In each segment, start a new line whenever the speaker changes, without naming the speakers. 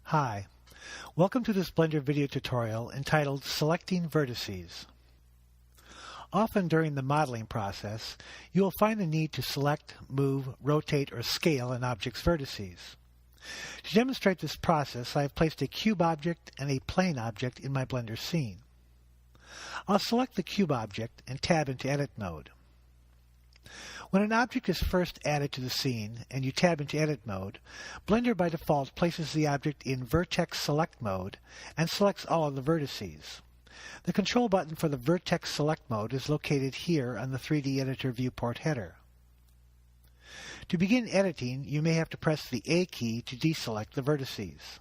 Hi, welcome to this Blender video tutorial entitled Selecting Vertices. Often during the modeling process, you will find the need to select, move, rotate, or scale an object's vertices. To demonstrate this process, I have placed a cube object and a plane object in my Blender scene. I'll select the cube object and tab into Edit mode. When an object is first added to the scene and you tab into Edit mode, Blender by default places the object in Vertex Select mode and selects all of the vertices. The control button for the Vertex Select mode is located here on the 3D Editor viewport header. To begin editing, you may have to press the A key to deselect the vertices.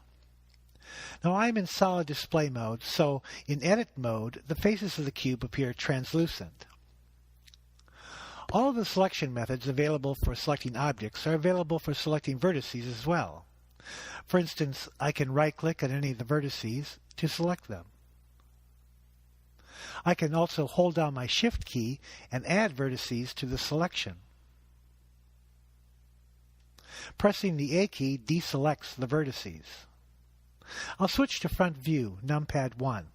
Now I'm in solid display mode, so in Edit mode, the faces of the cube appear translucent. All of the selection methods available for selecting objects are available for selecting vertices as well. For instance, I can right-click on any of the vertices to select them. I can also hold down my Shift key and add vertices to the selection. Pressing the A key deselects the vertices. I'll switch to Front View, Numpad 1.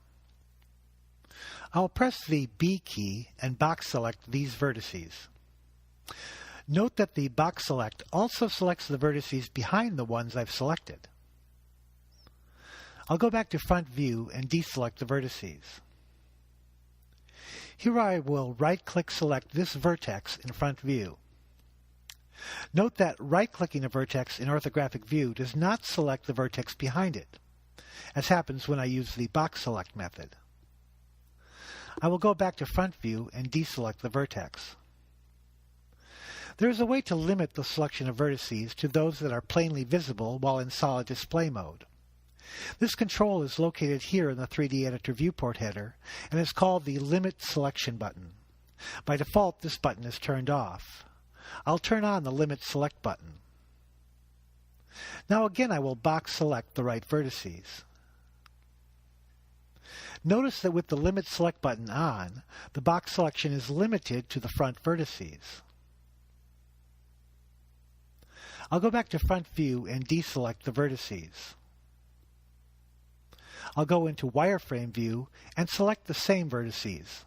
I'll press the B key and box select these vertices. Note that the box select also selects the vertices behind the ones I've selected. I'll go back to Front View and deselect the vertices. Here I will right-click select this vertex in Front View. Note that right-clicking a vertex in orthographic view does not select the vertex behind it, as happens when I use the box select method. I will go back to Front View and deselect the vertex. There is a way to limit the selection of vertices to those that are plainly visible while in solid display mode. This control is located here in the 3D Editor viewport header and is called the Limit Selection button. By default, this button is turned off. I'll turn on the Limit Select button. Now again I will box select the right vertices. Notice that with the Limit Select button on, the box selection is limited to the front vertices. I'll go back to Front View and deselect the vertices. I'll go into Wireframe View and select the same vertices.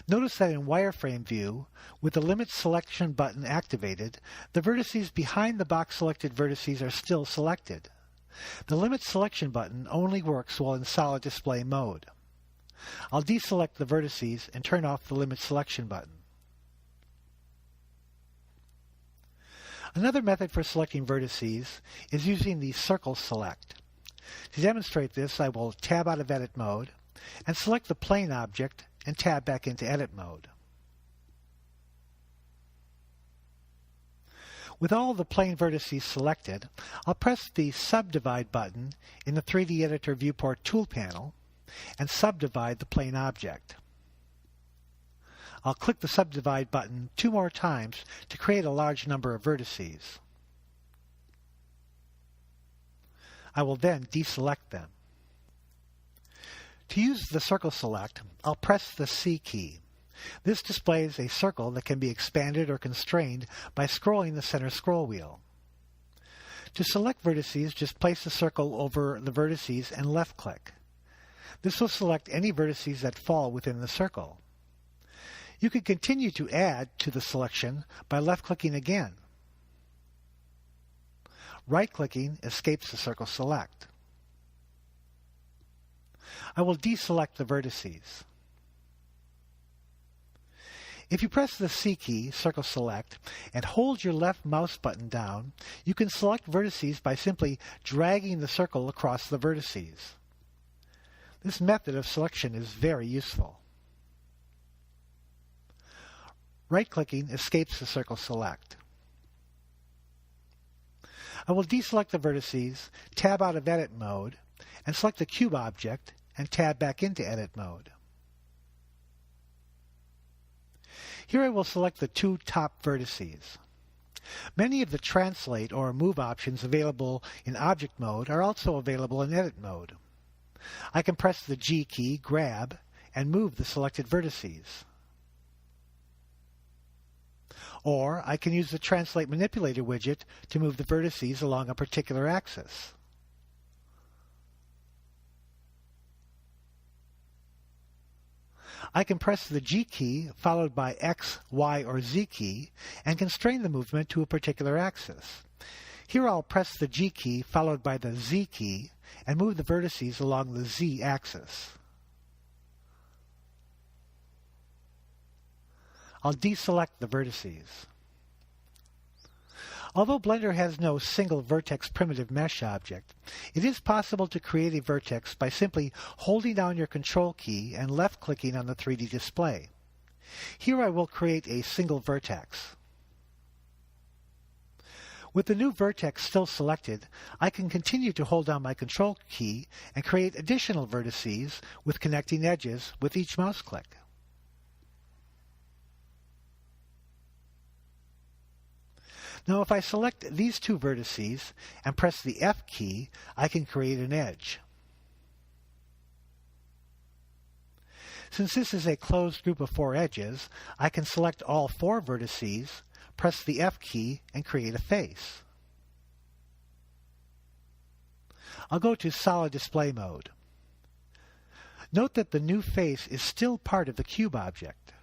Notice that in Wireframe View, with the Limit Selection button activated, the vertices behind the box selected vertices are still selected. The Limit Selection button only works while in solid display mode. I'll deselect the vertices and turn off the Limit Selection button. Another method for selecting vertices is using the Circle Select. To demonstrate this, I will tab out of Edit mode and select the plane object and tab back into Edit mode. With all the plane vertices selected, I'll press the Subdivide button in the 3D Editor viewport tool panel and subdivide the plane object. I'll click the Subdivide button 2 more times to create a large number of vertices. I will then deselect them. To use the Circle Select, I'll press the C key. This displays a circle that can be expanded or constrained by scrolling the center scroll wheel. To select vertices, just place the circle over the vertices and left-click. This will select any vertices that fall within the circle. You can continue to add to the selection by left-clicking again. Right-clicking escapes the Circle Select. I will deselect the vertices. If you press the C key, Circle Select, and hold your left mouse button down, you can select vertices by simply dragging the circle across the vertices. This method of selection is very useful. Right-clicking escapes the Circle Select. I will deselect the vertices, tab out of Edit mode, and select the cube object and tab back into Edit mode. Here I will select the 2 top vertices. Many of the Translate or Move options available in Object mode are also available in Edit mode. I can press the G key, grab, and move the selected vertices. Or I can use the Translate Manipulator widget to move the vertices along a particular axis. I can press the G key followed by X, Y, or Z key and constrain the movement to a particular axis. Here I'll press the G key followed by the Z key and move the vertices along the Z axis. I'll deselect the vertices. Although Blender has no single vertex primitive mesh object, it is possible to create a vertex by simply holding down your Control key and left-clicking on the 3D display. Here I will create a single vertex. With the new vertex still selected, I can continue to hold down my Control key and create additional vertices with connecting edges with each mouse click. Now if I select these two vertices and press the F key, I can create an edge. Since this is a closed group of 4 edges, I can select all 4 vertices, press the F key, and create a face. I'll go to Solid Display Mode. Note that the new face is still part of the cube object.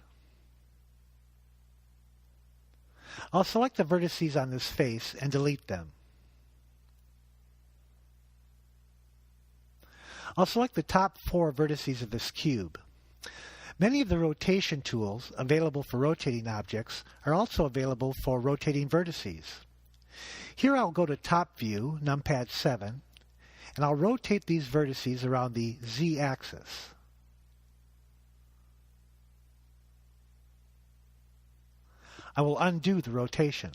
I'll select the vertices on this face and delete them. I'll select the top 4 vertices of this cube. Many of the rotation tools available for rotating objects are also available for rotating vertices. Here I'll go to Top View, Numpad 7, and I'll rotate these vertices around the Z-axis. I will undo the rotation.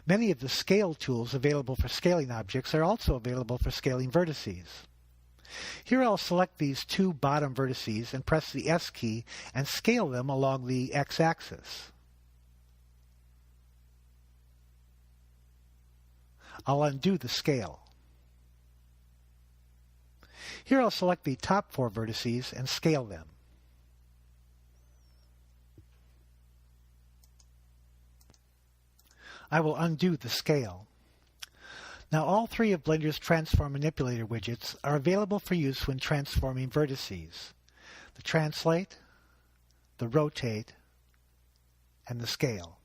Many of the scale tools available for scaling objects are also available for scaling vertices. Here I'll select these 2 bottom vertices and press the S key and scale them along the X-axis. I'll undo the scale. Here I'll select the top 4 vertices and scale them. I will undo the scale. Now all 3 of Blender's Transform Manipulator widgets are available for use when transforming vertices: the Translate, the Rotate, and the Scale.